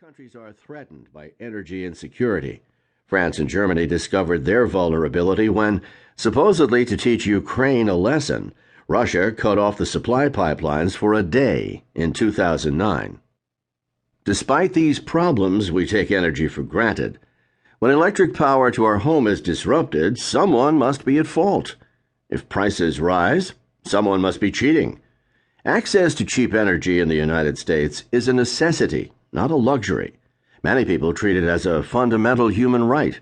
countries are threatened by energy insecurity. France and Germany discovered their vulnerability when, supposedly to teach Ukraine a lesson, Russia cut off the supply pipelines for a day in 2009. Despite these problems, we take energy for granted. When electric power to our home is disrupted, someone must be at fault. If prices rise, someone must be cheating. Access to cheap energy in the United States is a necessity, not a luxury. Many people treat it as a fundamental human right.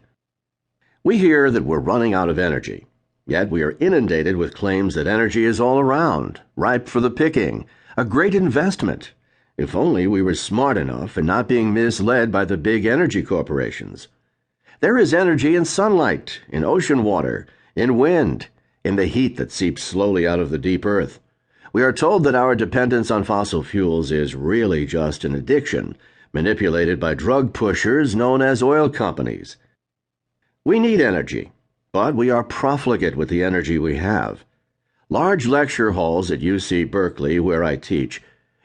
We hear that we're running out of energy, yet we are inundated with claims that energy is all around, ripe for the picking, a great investment. If only we were smart enough and not being misled by the big energy corporations. There is energy in sunlight, in ocean water, in wind, in the heat that seeps slowly out of the deep earth. We are told that our dependence on fossil fuels is really just an addiction, manipulated by drug pushers known as oil companies. We need energy, but we are profligate with the energy we have. Large lecture halls at UC Berkeley, where I teach,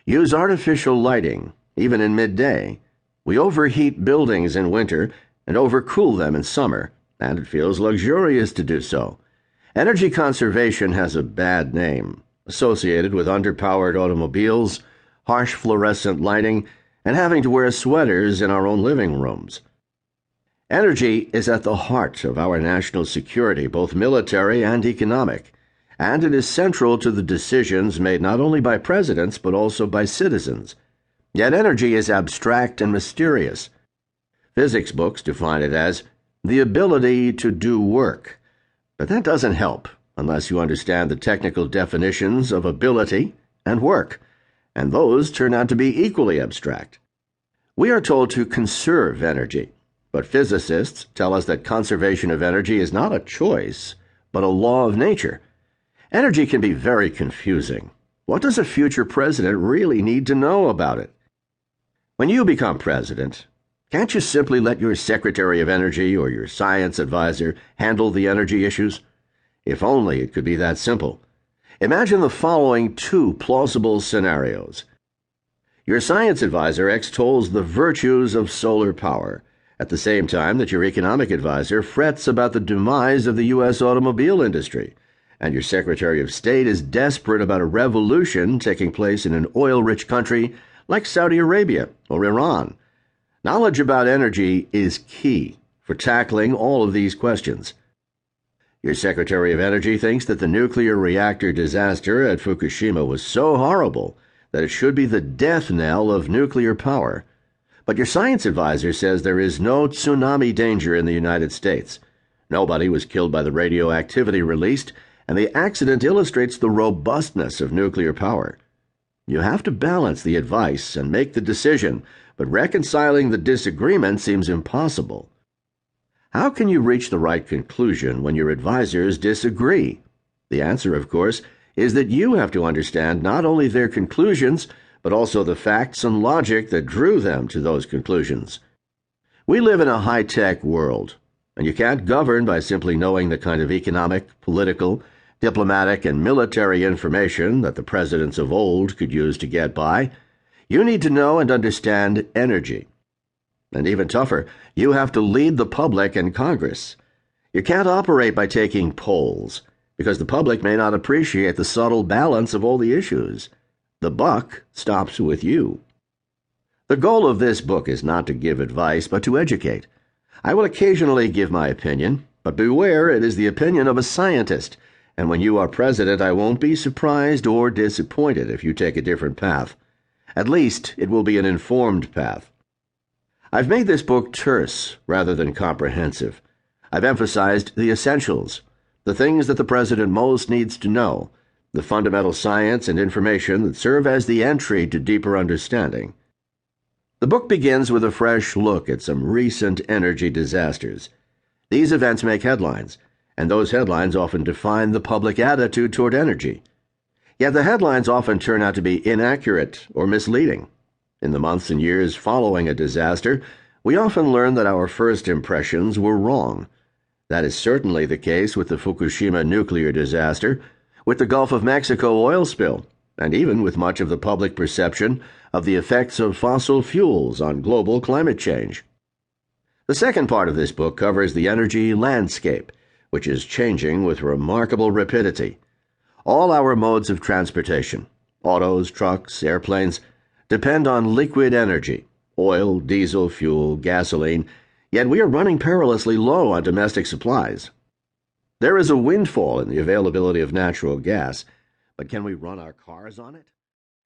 use artificial lighting, even in midday. We overheat buildings in winter and overcool them in summer, and it feels luxurious to do so. Energy conservation has a bad name, associated with underpowered automobiles, harsh fluorescent lighting, and having to wear sweaters in our own living rooms. Energy is at the heart of our national security, both military and economic, and it is central to the decisions made not only by presidents but also by citizens. Yet energy is abstract and mysterious. Physics books define it as the ability to do work, but that doesn't help unless you understand the technical definitions of ability and work, and those turn out to be equally abstract. We are told to conserve energy, but physicists tell us that conservation of energy is not a choice, but a law of nature. Energy can be very confusing. What does a future president really need to know about it? When you become president, can't you simply let your Secretary of Energy or your science advisor handle the energy issues? If only it could be that simple. Imagine the following two plausible scenarios. Your science advisor extols the virtues of solar power, at the same time that your economic advisor frets about the demise of the U.S. automobile industry, and your Secretary of State is desperate about a revolution taking place in an oil-rich country like Saudi Arabia or Iran. Knowledge about energy is key for tackling all of these questions. Your Secretary of Energy thinks that the nuclear reactor disaster at Fukushima was so horrible that it should be the death knell of nuclear power. But your science advisor says there is no tsunami danger in the United States. Nobody was killed by the radioactivity released, and the accident illustrates the robustness of nuclear power. You have to balance the advice and make the decision, but reconciling the disagreement seems impossible. How can you reach the right conclusion when your advisors disagree? The answer, of course, is that you have to understand not only their conclusions, but also the facts and logic that drew them to those conclusions. We live in a high-tech world, and you can't govern by simply knowing the kind of economic, political, diplomatic, and military information that the presidents of old could use to get by. You need to know and understand energy. And even tougher, you have to lead the public and Congress. You can't operate by taking polls, because the public may not appreciate the subtle balance of all the issues. The buck stops with you. The goal of this book is not to give advice, but to educate. I will occasionally give my opinion, but beware, it is the opinion of a scientist, and when you are president, I won't be surprised or disappointed if you take a different path. At least, it will be an informed path. I've made this book terse rather than comprehensive. I've emphasized the essentials, the things that the president most needs to know, the fundamental science and information that serve as the entry to deeper understanding. The book begins with a fresh look at some recent energy disasters. These events make headlines, and those headlines often define the public attitude toward energy. Yet the headlines often turn out to be inaccurate or misleading. In the months and years following a disaster, we often learn that our first impressions were wrong. That is certainly the case with the Fukushima nuclear disaster, with the Gulf of Mexico oil spill, and even with much of the public perception of the effects of fossil fuels on global climate change. The second part of this book covers the energy landscape, which is changing with remarkable rapidity. All our modes of transportation, autos, trucks, airplanes, depend on liquid energy, oil, diesel, fuel, gasoline, yet we are running perilously low on domestic supplies. There is a windfall in the availability of natural gas, but can we run our cars on it?